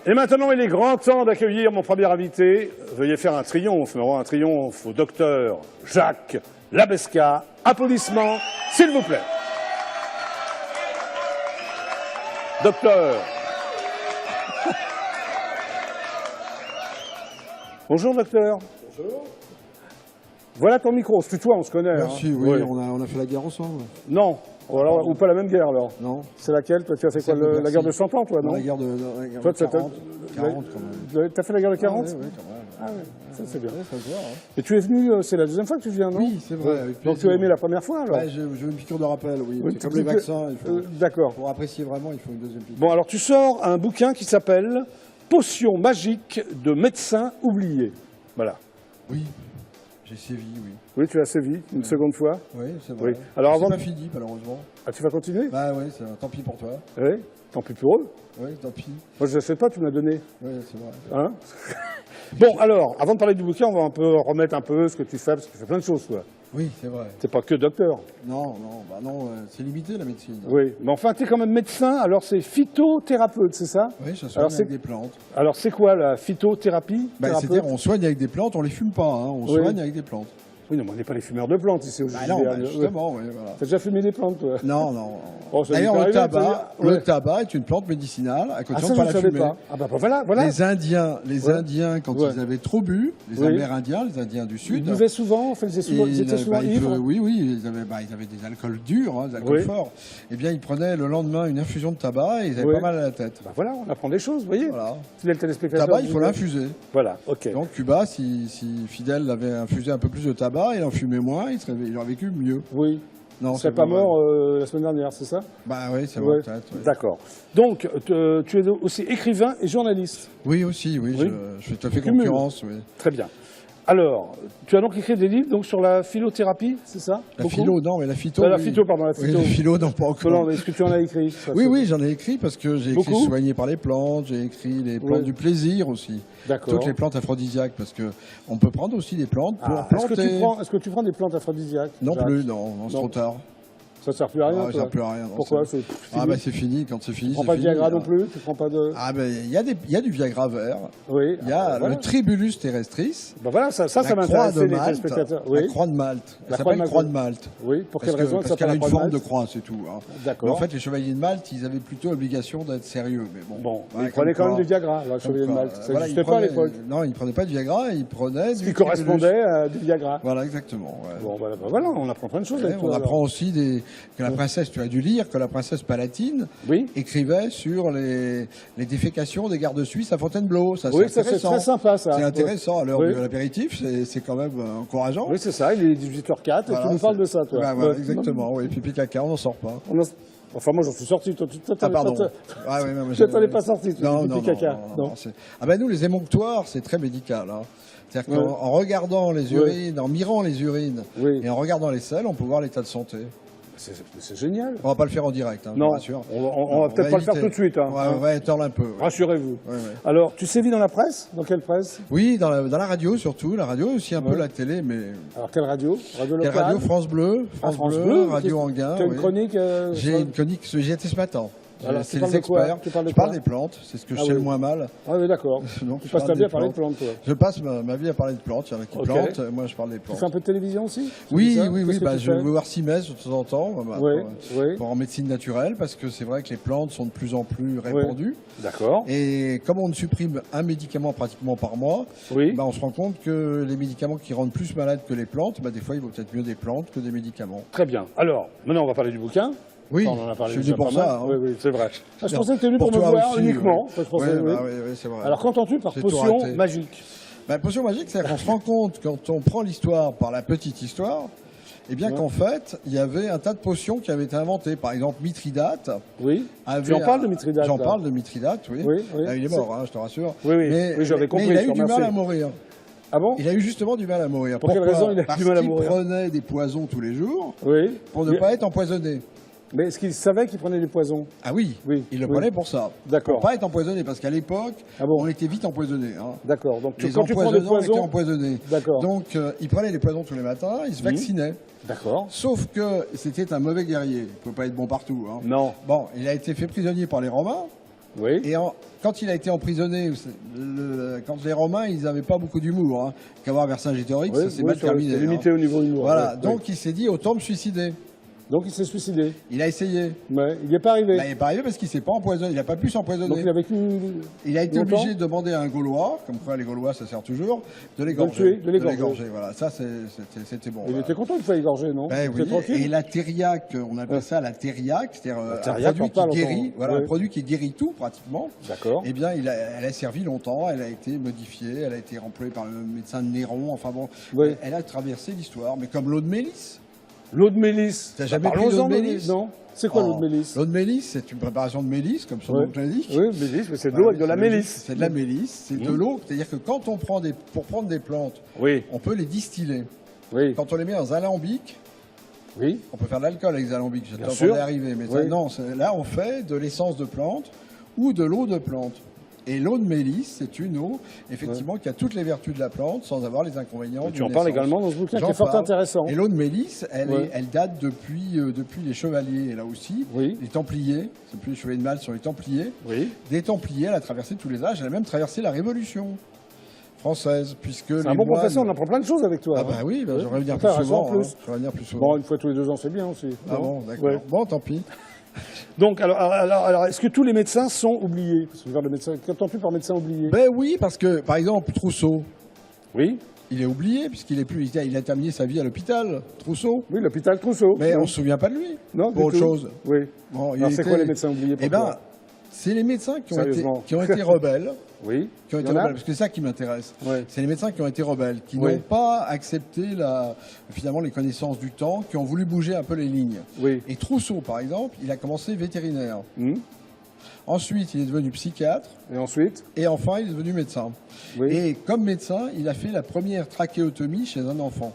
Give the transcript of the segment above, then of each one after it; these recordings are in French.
Et maintenant, il est grand temps d'accueillir mon premier invité. Veuillez faire un triomphe au docteur Jacques Labesca. Applaudissements, s'il vous plaît. Docteur. Bonjour, docteur. Bonjour. Voilà ton micro, c'est toi, on se connaît. Merci, hein. oui, on a fait la guerre ensemble. Non, ou pas la même guerre alors. Non. C'est laquelle? Toi, tu as fait quoi, la guerre de 100 ans, toi, non? La guerre de toi, 40 quand même. T'as fait la guerre de 40? Oui, quand même. Ah oui, ça c'est bien. Ouais, ça se voit, hein. Et tu es venu, c'est la deuxième fois que tu viens, non? Oui, c'est vrai. Avec Donc tu as aimé la première fois alors? Ouais, j'ai une piqûre de rappel, oui. Oui, C'est comme les vaccins. D'accord. Pour apprécier vraiment, il faut une deuxième piqûre. Bon, alors tu sors un bouquin qui s'appelle Potions magiques de médecins oubliés. Voilà. Oui, j'ai sévi, oui. Oui, tu as sévi une seconde fois. Oui, c'est vrai. Oui. Alors c'est avant. pas fini, malheureusement. Ah, tu vas continuer? Bah oui, tant pis pour toi. Oui. Tant pis pour eux. Oui, tant pis. Moi, je ne sais pas, tu me l'as donné. Oui, c'est vrai. Hein? Bon, alors, avant de parler du bouquin, on va un peu remettre un peu ce que tu fais, parce que tu fais plein de choses, toi. Oui, c'est vrai. T'es pas que docteur. Non, c'est limité la médecine. Oui, mais enfin, tu es quand même médecin, alors c'est phytothérapeute, c'est ça? Oui, je soigne avec des plantes. Alors, c'est quoi la phytothérapie? C'est-à-dire, on soigne avec des plantes, on les fume pas, hein, on soigne avec des plantes. Oui, non, mais on n'est pas les fumeurs de plantes ici au justement, oui, voilà. T'as déjà fumé des plantes, toi? Non, non. Oh, d'ailleurs, le tabac est une plante médicinale, à condition de ne pas la fumer. Ah bah voilà. Les Indiens, quand ils avaient trop bu, les Amérindiens, les Indiens du Sud... Ils buvaient souvent, ils étaient souvent ivres. Oui, ils avaient des alcools durs, des alcools forts. Eh bien, ils prenaient le lendemain une infusion de tabac et ils avaient pas mal à la tête. Bah voilà, on apprend des choses, vous voyez. Voilà. Le téléspectateur. Tabac, il faut l'infuser. Voilà, ok. Donc Cuba, si Fidel avait infusé un peu plus de tabac, il en fumait moins, il aurait vécu mieux. Oui. Non, il serait pas mort la semaine dernière, c'est ça? Bah oui, c'est vrai, peut-être. Ouais. D'accord. Donc, tu es aussi écrivain et journaliste? Oui, aussi, oui. Je te fais concurrence, oui. Très bien. Alors, tu as donc écrit des livres donc, sur la philothérapie, c'est ça? La philo, non, mais la phyto. La phyto, pardon, la phyto. Oui, la philo, non, pas encore. Non, est-ce que tu en as écrit? Oui, j'en ai écrit parce que j'ai écrit Soigné par les plantes, j'ai écrit les plantes du plaisir aussi. D'accord. Toutes les plantes aphrodisiaques, parce que on peut prendre aussi des plantes pour planter. Est-ce que tu prends des plantes aphrodisiaques? Non plus, non, c'est trop tard. Ça ne sert plus à rien? Ça ne sert plus à rien. Pourquoi? C'est fini, quand c'est fini. Tu ne prends pas de Viagra non plus? Tu prends pas de... Ah ben, il y a du Viagra vert. Oui. Il y a le Tribulus terrestris. Ben voilà, ça m'intéresse, les téléspectateurs. La croix de Malte. Elle s'appelle croix de Malte. Oui, pour quelle raison? Parce qu'elle a une forme de croix, c'est tout. D'accord. Mais en fait, les chevaliers de Malte, ils avaient plutôt l'obligation d'être sérieux. Mais bon, ils prenaient quand même du Viagra, les chevaliers de Malte. Ça n'existait pas à l'époque. Non, ils ne prenaient pas du Viagra, ils prenaient du... Ce qui correspondait à du Viagra. Voilà, exactement. Bon, voilà, on apprend plein de choses. On apprend aussi que la princesse, tu as dû lire, que la princesse Palatine écrivait sur les défécations des gardes suisses à Fontainebleau. Oui, ça c'est très sympa, ça. C'est intéressant. À l'heure de l'apéritif, c'est quand même encourageant. Oui, c'est ça, il est 18h04 et tu nous parles de ça, toi. Voilà, exactement, oui, pipi caca, on n'en sort pas. Enfin, moi, j'en suis sorti. Toi, pardon. Tu n'en es pas sorti, toi, pipi caca. Non. Ah ben nous, les émonctoires, c'est très médical. C'est-à-dire qu'en regardant les urines, en mirant les urines et en regardant les selles, on peut voir l'état de santé. C'est génial. On va pas le faire en direct, je vous rassure. On va peut-être pas le faire tout de suite. On va étendre un peu. Rassurez-vous. Alors, tu sévis dans la presse? Dans quelle presse? Oui, dans la radio surtout. La radio, aussi un peu la télé, mais... Alors, quelle radio? Radio locale? Quelle radio? France Bleu. France Bleu, Radio Anguin. Tu as une chronique? J'ai une chronique, j'y étais ce matin. C'est les experts. Je parle des plantes, c'est ce que je sais le moins mal. Ah oui, d'accord. Tu passes ta vie à parler de plantes, toi. Je passe ma vie à parler de plantes. Il y en a qui plantent, moi je parle des plantes. Tu fais un peu de télévision aussi? Oui. Je vais voir Simès de temps en temps pour en médecine naturelle, parce que c'est vrai que les plantes sont de plus en plus répandues. D'accord. Et comme on supprime un médicament pratiquement par mois, on se rend compte que les médicaments qui rendent plus malades que les plantes, des fois il vaut peut-être mieux des plantes que des médicaments. Très bien. Alors, maintenant on va parler du bouquin. Oui, on en a parlé je suis venu pour ça. Oui, c'est vrai. Je pensais que tu es venu pour me voir uniquement. Oui, c'est vrai. Alors, qu'entends-tu par potion magique? Potion magique, c'est qu'on se rend compte, quand on prend l'histoire par la petite histoire, qu'en fait, il y avait un tas de potions qui avaient été inventées. Par exemple, Mithridate. Oui. Tu en parles de Mithridate? J'en parle de Mithridate, oui. Il est mort, je te rassure. Oui, j'avais compris. Mais il a eu du mal à mourir. Ah bon? Il a eu justement du mal à mourir. Pour quelle raison il a eu du mal à mourir? Parce qu'il prenait des poisons tous les jours pour ne pas être empoisonné. Mais est-ce qu'il savait qu'il prenait des poisons? Ah oui, il le prenait pour ça. D'accord. Pour ne pas être empoisonné, parce qu'à l'époque, on était vite empoisonné. D'accord. Donc les quand tu prends des poisons, étaient empoisonnés. D'accord. Donc il prenait des poisons tous les matins, il se vaccinait. D'accord. Sauf que c'était un mauvais guerrier. Il ne peut pas être bon partout. Non. Bon, il a été fait prisonnier par les Romains. Oui. Et quand il a été emprisonné, quand les Romains, ils n'avaient pas beaucoup d'humour. Hein. Qu'avoir Vercingétorix, Oui, ça s'est mal terminé. C'est limité au niveau humour. Voilà, Oui, donc oui. il s'est dit, autant me suicider. Donc il s'est suicidé. Il a essayé. Ouais, il n'y est pas arrivé. Bah, il n'est pas arrivé parce qu'il ne s'est pas empoisonné. Il n'a pas pu Donc s'empoisonner. il a vécu Il a été longtemps. obligé de demander à un Gaulois, comme quoi les Gaulois ça sert toujours, de l'égorger. tuer, de l'égorger. Voilà, ça c'était bon. Il voilà. était content de se faire égorger, non? Ben C'était oui, tranquille. et la thériaque, on appelle ça la thériaque, c'est-à-dire un thériaque, produit on parle qui guérit, longtemps. voilà, Oui. un produit qui guérit tout pratiquement. D'accord. Eh bien, elle a servi longtemps, elle a été modifiée, elle a été employée par le médecin de Néron, enfin bon, Oui. elle a traversé l'histoire, mais comme l'eau de mélisse. L'eau de mélisse. T'as jamais Parlons-en pris l'eau de de mélisse? Non. C'est quoi Oh, l'eau de mélisse? L'eau de mélisse, c'est une préparation de mélisse, comme son Oui. nom l'indique. Oui, mélisse, mais c'est de Voilà, l'eau avec de la c'est logique, mélisse. C'est de la mélisse, c'est de l'eau, c'est-à-dire que quand on prend pour prendre des plantes, Oui, on peut les distiller. oui, Quand on les met dans un alambic, oui. on peut faire de l'alcool avec des alambics, je Bien t'entendais sûr. arriver, mais Oui. non, là on fait de l'essence de plante ou de l'eau de plante. Et l'eau de mélisse, c'est une eau, effectivement, qui a toutes les vertus de la plante sans avoir les inconvénients. Et tu d'une en parles essence. également dans ce bouquin qui J'en est fort parle. intéressant. Et l'eau de mélisse, Ouais. elle date depuis les chevaliers, là aussi. Oui. Les Templiers, c'est plus les chevaliers de Malte, sur les Templiers. Oui. Des Templiers, elle a traversé tous les âges, elle a même traversé la Révolution française, puisque C'est les un bon moines- professeur, on apprend plein de choses avec toi. Ah bah oui, bah, j'aurais venir plus Intéressant, souvent. en plus. Hein. J'aurais venir plus souvent. Bon, une fois tous les 2 ans, c'est bien aussi. Ah non bon, d'accord. Ouais. Bon, tant pis. Donc, alors, est-ce que tous les médecins sont oubliés? Parce que le médecin, qu'entends-tu par médecin oublié? Ben oui, parce que, par exemple, Trousseau, Oui. il est oublié, puisqu'il est plus, il a terminé sa vie à l'hôpital, Trousseau. Oui, l'hôpital Trousseau. Mais Non. on ne se souvient pas de lui. Non, pour du autre tout. chose. Oui. Bon, Alors, c'est quoi les médecins oubliés pour Eh ben, toi c'est les médecins qui ont, Sérieusement. qui ont été rebelles. Oui. Qui ont Il été y en a rebelles, parce que c'est ça qui m'intéresse. Ouais. C'est les médecins qui ont été rebelles, qui Oui. n'ont pas accepté finalement les connaissances du temps, qui ont voulu bouger un peu les lignes. Oui. Et Trousseau, par exemple, il a commencé vétérinaire. Hmm. Ensuite, il est devenu psychiatre. Et ensuite? Et enfin, il est devenu médecin. Oui. Et comme médecin, il a fait la première trachéotomie chez un enfant.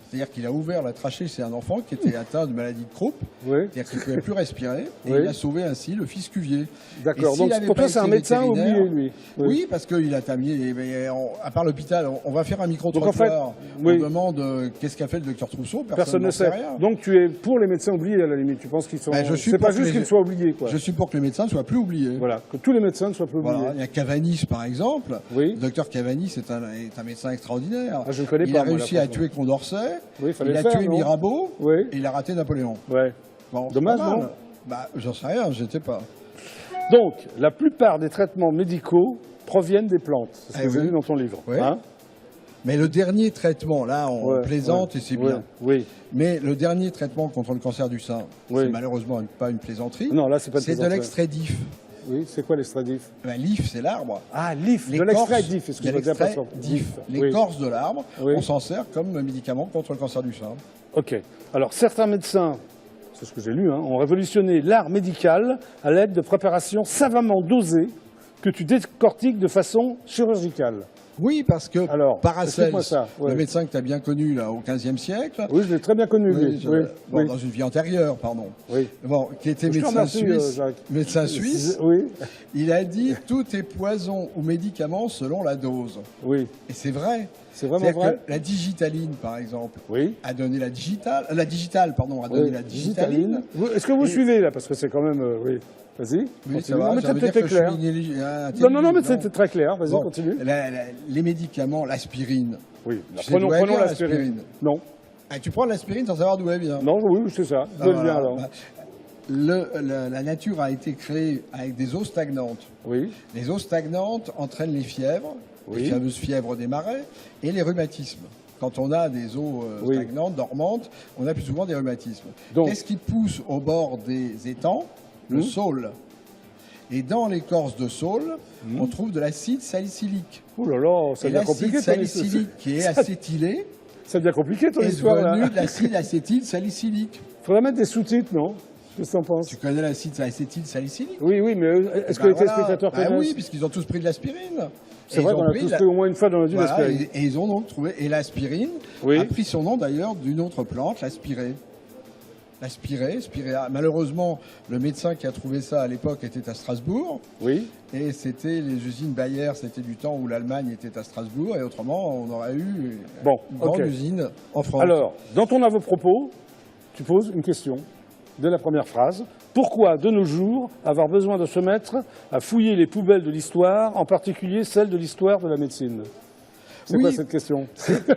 C'est-à-dire qu'il a ouvert la trachée chez un enfant qui était atteint de maladie de Krupp, Oui. c'est-à-dire qu'il ne pouvait plus respirer, et Oui. il a sauvé ainsi le fils Cuvier. D'accord. Et s'il Donc, avait pour pas toi, c'est été un médecin vétérinaire- oublié, lui. Oui, parce qu'il a terminé, à part l'hôpital, on va faire un Donc, micro-trottoir. en fait, oui. On demande qu'est-ce qu'a fait le docteur Trousseau, Personne ne n'en sait. rien. Donc, tu es pour les médecins oubliés, à la limite. Tu penses qu'ils sont. Ben, je suis c'est pas pour que juste les- qu'ils soient oubliés, quoi. Je suis pour que les médecins ne soient plus oubliés. Voilà. Que tous les médecins ne soient plus oubliés. Voilà. Il y a Cavanis, par exemple. Oui. Le docteur Cavanis est un médecin extraordinaire. Ah, je ne connais il pas, a moi, réussi là, à franchement. tuer Condorcet, Oui, fallait il le a faire, tué non Mirabeau, Oui. et il a raté Napoléon. Ouais. Bon, Dommage, c'est pas mal. non Bah, j'en sais rien, j'étais pas. Donc, la plupart des traitements médicaux proviennent des plantes. C'est ce Eh que j'ai oui. lu dans ton livre. Oui. Hein Mais le dernier traitement, là, on Ouais, plaisante ouais, et c'est ouais, bien. Oui. Mais le dernier traitement contre le cancer du sein, Oui. c'est malheureusement pas une plaisanterie. Non, là, c'est pas une C'est de plaisanterie. l'extrait d'if. Oui, c'est quoi l'extrait d'if? Ben, l'if, c'est l'arbre. Ah, l'if, de L'écorce- l'extrait d'if. il y a Excuse-moi, j'ai l'extrait pas ça. d'if. Oui. L'écorce de l'arbre, Oui. on s'en sert comme médicament contre le cancer du sein. Ok. Alors, certains médecins, c'est ce que j'ai lu, hein, ont révolutionné l'art médical à l'aide de préparations savamment dosées que tu décortiques de façon chirurgicale. Oui, parce que Alors, Paracels, explique-moi ça, ouais. le médecin que tu as bien connu là, au XVe siècle, Oui, je l'ai très bien connu, oui, lui. Oui, bon, oui, dans une vie antérieure, pardon, oui. bon, qui était Je te médecin remercie, suisse, Jacques. médecin suisse, Oui, il a dit tout est poison ou médicament selon la dose. oui. Et c'est vrai. C'est vraiment C'est-à-dire vrai. que la digitaline, par exemple, Oui. a donné la digitale, a donné Oui, la digitaline. Est-ce que vous Et- suivez là? Parce que c'est quand même. Oui. Vas-y. Oui, continue. ça va, Non, mais ça veut c'était dire que je clair. suis intelligent. Non, non, mais c'était très clair. Vas-y, Bon, continue. les médicaments, l'aspirine. Oui. Tu sais Prenons, d'où elle prenons vient, l'aspirine. l'aspirine Non. Ah, tu prends l'aspirine sans savoir d'où elle vient. Non, oui, c'est ça. Ah, D'où elle voilà. vient alors? Bah, la nature a été créée avec des eaux stagnantes. Oui. Les eaux stagnantes entraînent les fièvres, Oui. les fameuses fièvres des marais, et les rhumatismes. Quand on a des eaux Oui. stagnantes, dormantes, on a plus souvent des rhumatismes. Donc- Qu'est-ce qui pousse au bord des étangs? Le saule. Et dans l'écorce de saule, on trouve de l'acide salicylique. Ouh là là, ça Et devient l'acide compliqué ton histoire. salicylique, qui est acétylé, Ça devient compliqué ton est histoire là. devenu de l'acide acétylsalicylique. Faudrait mettre des sous-titres, non? Qu'est-ce que t'en penses? Tu connais l'acide acétylsalicylique? Oui, oui, mais est-ce que Ben les voilà. téléspectateurs Ben connaissent? oui, puisqu'ils ont tous pris de l'aspirine. C'est Et vrai ils ont qu'on a pris tous la- pris au moins une fois dans notre vie Voilà, l'aspirine. et ils ont donc trouvé. Et l'aspirine Oui. a pris son nom d'ailleurs d'une autre plante, l'aspirée. L'aspirée, spirea. Malheureusement, le médecin qui a trouvé ça à l'époque était à Strasbourg. Oui. Et c'était les usines Bayer, c'était du temps où l'Allemagne était à Strasbourg. Et autrement, on aurait eu Bon, une grande ok. usine en France. Alors, dans ton avant-propos, tu poses une question dès la première phrase. Pourquoi, de nos jours, avoir besoin de se mettre à fouiller les poubelles de l'histoire, en particulier celles de l'histoire de la médecine? C'est quoi cette question?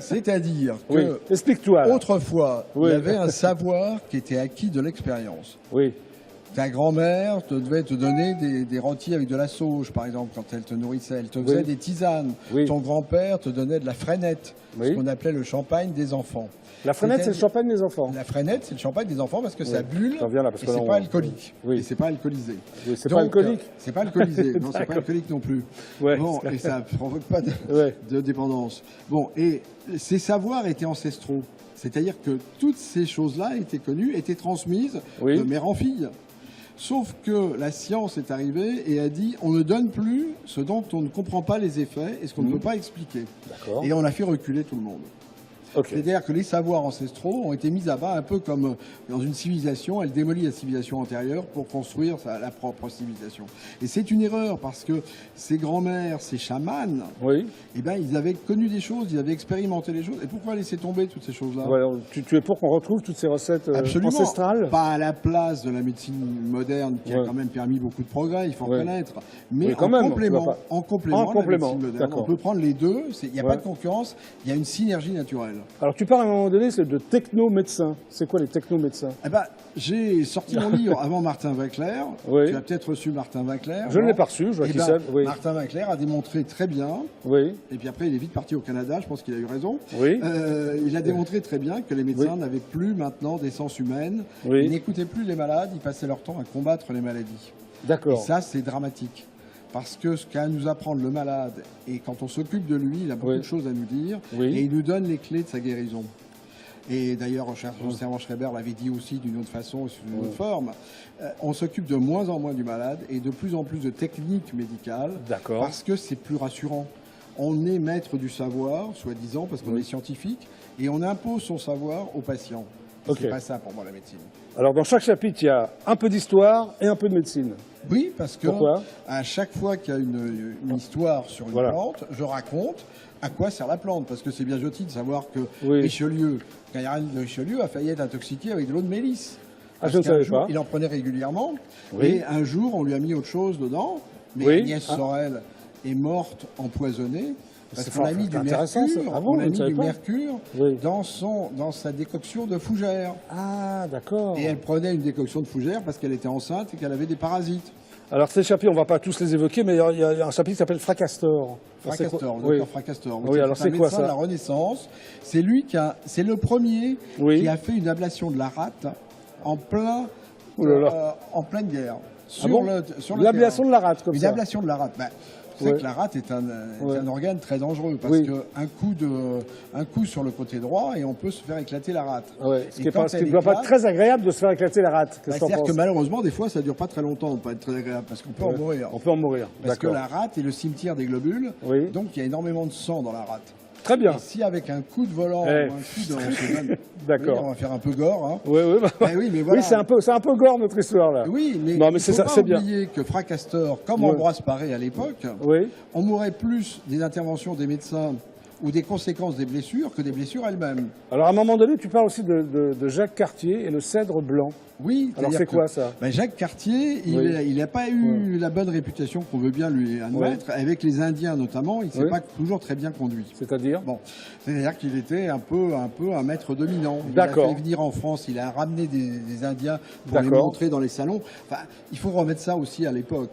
C'est-à-dire que, Oui, explique-toi. là. autrefois, Oui. il y avait un savoir qui était acquis de l'expérience. Oui, Ta grand-mère devait te donner des rôtis avec de la sauge, par exemple, quand elle te nourrissait. Elle te faisait Oui. des tisanes. Oui. Ton grand-père te donnait de la frénette, Oui. ce qu'on appelait le champagne des enfants. la frenette, c'est le C'est-à-dire- champagne des enfants. La frénette, c'est le champagne des enfants parce que ça bulle J'en viens là, parce et que là, c'est on- pas alcoolique. Oui. Et c'est pas alcoolisé. Oui, c'est Donc, pas alcoolique. C'est pas alcoolisé. Non, c'est pas D'accord. alcoolique non plus. Ouais. Bon, et ça provoque pas Ouais. de dépendance. Bon, et ces savoirs étaient ancestraux. C'est-à-dire que toutes ces choses-là étaient connues, étaient transmises Oui. de mère en fille. Sauf que la science est arrivée et a dit on ne donne plus ce dont on ne comprend pas les effets et ce qu'on ne peut pas expliquer. D'accord. Et on a fait reculer tout le monde. Ok. C'est-à-dire que les savoirs ancestraux ont été mis à bas un peu comme dans une civilisation, elle démolit la civilisation antérieure pour construire la propre civilisation. Et c'est une erreur parce que ces grands-mères, ces chamans, Oui. eh ben, ils avaient connu des choses, ils avaient expérimenté les choses. Et pourquoi laisser tomber toutes ces choses-là? Ouais, tu es pour qu'on retrouve toutes ces recettes Absolument. ancestrales? Pas à la place de la médecine moderne qui a Ouais. quand même permis beaucoup de progrès, il faut Ouais. reconnaître. Mais Oui, quand en, même, on complément, va pas- en complément, En de la complément, médecine moderne, d'accord. on peut prendre les deux. Il n'y a Ouais. pas de concurrence, il y a une synergie naturelle. Alors tu parles à un moment donné c'est de techno-médecins. C'est quoi les techno-médecins? Eh ben, j'ai sorti mon livre avant Martin Winkler. Oui. Tu as peut-être reçu Martin Winkler. Je ne l'ai non pas reçu, je vois Eh qui ben, c'est. Oui. Martin Winkler a démontré très bien, Oui. et puis après il est vite parti au Canada, je pense qu'il a eu raison. Oui. Il a démontré très bien que les médecins n'avaient plus maintenant d'essence humaine. Oui. Ils n'écoutaient plus les malades, ils passaient leur temps à combattre les maladies. Et D'accord. ça, c'est dramatique. Parce que ce qu'a à nous apprendre le malade, et quand on s'occupe de lui, il a beaucoup Oui. de choses à nous dire, Oui. et il nous donne les clés de sa guérison. Et d'ailleurs, Servan Schreiber l'avait dit aussi d'une autre façon, sous une autre forme. On s'occupe de moins en moins du malade et de plus en plus de techniques médicales. D'accord. Parce que c'est plus rassurant. On est maître du savoir, soi-disant, parce qu'on Oui. est scientifique, et on impose son savoir aux patients. Et Ok. C'est pas ça pour moi la médecine. Alors dans chaque chapitre, il y a un peu d'histoire et un peu de médecine. Oui, parce que Pourquoi à chaque fois qu'il y a une histoire sur une Voilà. plante, je raconte à quoi sert la plante. Parce que c'est bien joli de savoir que Oui. Richelieu, Gaillard de Richelieu, a failli être intoxiqué avec de l'eau de mélisse. Parce je ne qu'un savais jour, pas. il en prenait régulièrement. Oui. Et un jour, on lui a mis autre chose dedans. Mais Oui. Agnès Ah. Sorel est morte empoisonnée. Parce C'est qu'on a fort, mis du intéressant, ça. mercure, Ah bon, on je a ne mis savais du pas. mercure Oui. dans sa décoction de fougère. Ah, d'accord. Et elle prenait une décoction de fougère parce qu'elle était enceinte et qu'elle avait des parasites. Alors ces chapitres, on ne va pas tous les évoquer, mais il y a un chapitre qui s'appelle Fracastor. Fracastor, le Oui. docteur Fracastor. Oui, alors c'est un quoi, médecin ça de la Renaissance. C'est lui c'est le premier Oui. qui a fait une ablation de la rate en Ouh là là. en pleine guerre. Ah bon Sur le L'ablation de terrain. la rate, comme Une ça. ablation de la rate. Vous savez Ouais. que la rate est Ouais. un organe très dangereux parce Oui. qu'un coup sur le côté droit et on peut se faire éclater la rate. Ah ouais, ce Et qui quand ne elle doit pas être éclate, très agréable de se faire éclater la rate. Qu'est-ce que t'en c'est-à-dire que penses malheureusement, des fois, ça dure pas très longtemps de pas être très agréable parce qu'on peut en mourir. On peut en mourir. Parce que D'accord. la rate est le cimetière des globules, Oui. donc il y a énormément de sang dans la rate. Très bien. Et si avec un coup de volant Eh. ou un coup de... D'accord. Oui, on va faire un peu gore. Hein. Oui, oui, bah, Eh oui, mais voilà. oui, c'est un peu gore notre histoire là. Oui, mais, Non, mais il c'est faut ça, pas c'est bien. oublier que Fracastor, comme Ouais. Ambroise Paré à l'époque, Oui. on mourrait plus des interventions des médecins ou des conséquences des blessures que des blessures elles-mêmes. Alors à un moment donné, tu parles aussi de Jacques Cartier et le cèdre blanc. Oui. Alors c'est-à-dire c'est quoi que, ça Jacques Cartier, Oui. il n'a pas eu la bonne réputation qu'on veut bien lui admettre. Avec les Indiens notamment, il ne s'est Oui. pas toujours très bien conduit. C'est-à-dire Bon, c'est-à-dire qu'il était un peu un maître dominant. Il D'accord. a fait venir en France, il a ramené des Indiens pour les D'accord. montrer dans les salons. Enfin, il faut remettre ça aussi à l'époque.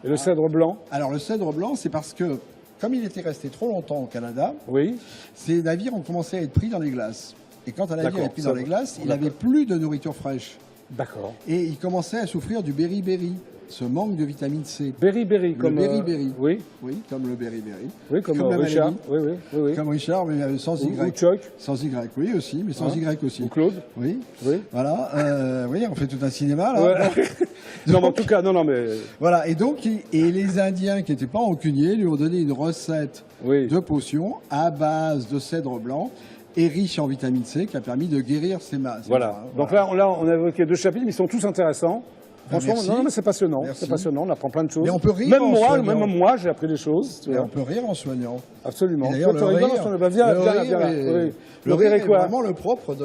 Et le cèdre blanc Alors le cèdre blanc, c'est parce que, comme il était resté trop longtemps au Canada, Oui. ces navires ont commencé à être pris dans les glaces. Et quand un navire D'accord, est pris ça dans va. les glaces, il D'accord. n'avait plus de nourriture fraîche. D'accord. Et il commençait à souffrir du beriberi, ce manque de vitamine C. Berry, comme... berry-berry. Oui, Oui, comme le beriberi. oui, comme, Comme la Richard. maladie. Oui, oui, oui, oui. Comme Richard, mais sans Ou Y. Chuck, Sans Y, oui aussi, mais sans Hein Y aussi. ou Claude. Oui. Oui. Voilà, oui, on fait tout un cinéma là. Ouais. Bon. Non, mais en tout cas, non, mais... Voilà, et donc, et les Indiens qui n'étaient pas rancuniers lui ont donné une recette Oui. de potion à base de cèdre blanc et riche en vitamine C qui a permis de guérir ces masses. Voilà. Donc là, on a évoqué deux chapitres, mais ils sont tous intéressants. Franchement, merci. non, mais c'est passionnant. Merci. C'est passionnant, on apprend plein de choses. Mais on peut rire même en moi, soignant. même moi, j'ai appris des choses. Tu Et vois. on peut rire en soignant. Absolument. Et d'ailleurs, Toi, tu rigoles, bah, viens là. Oui. Le rire est quoi vraiment le propre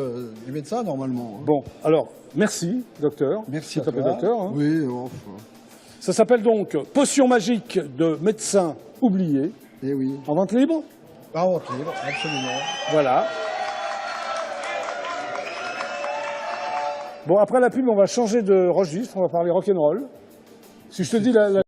du médecin, normalement. Hein. Bon, alors, merci, docteur. Merci à Ça toi. s'appelle docteur. Hein. Oui, Ça s'appelle donc Potion magique de médecin oublié. et oui. En vente libre. Par votre livre, absolument. Voilà. Bon, après la pub, on va changer de registre. On va parler rock'n'roll. Si je te dis la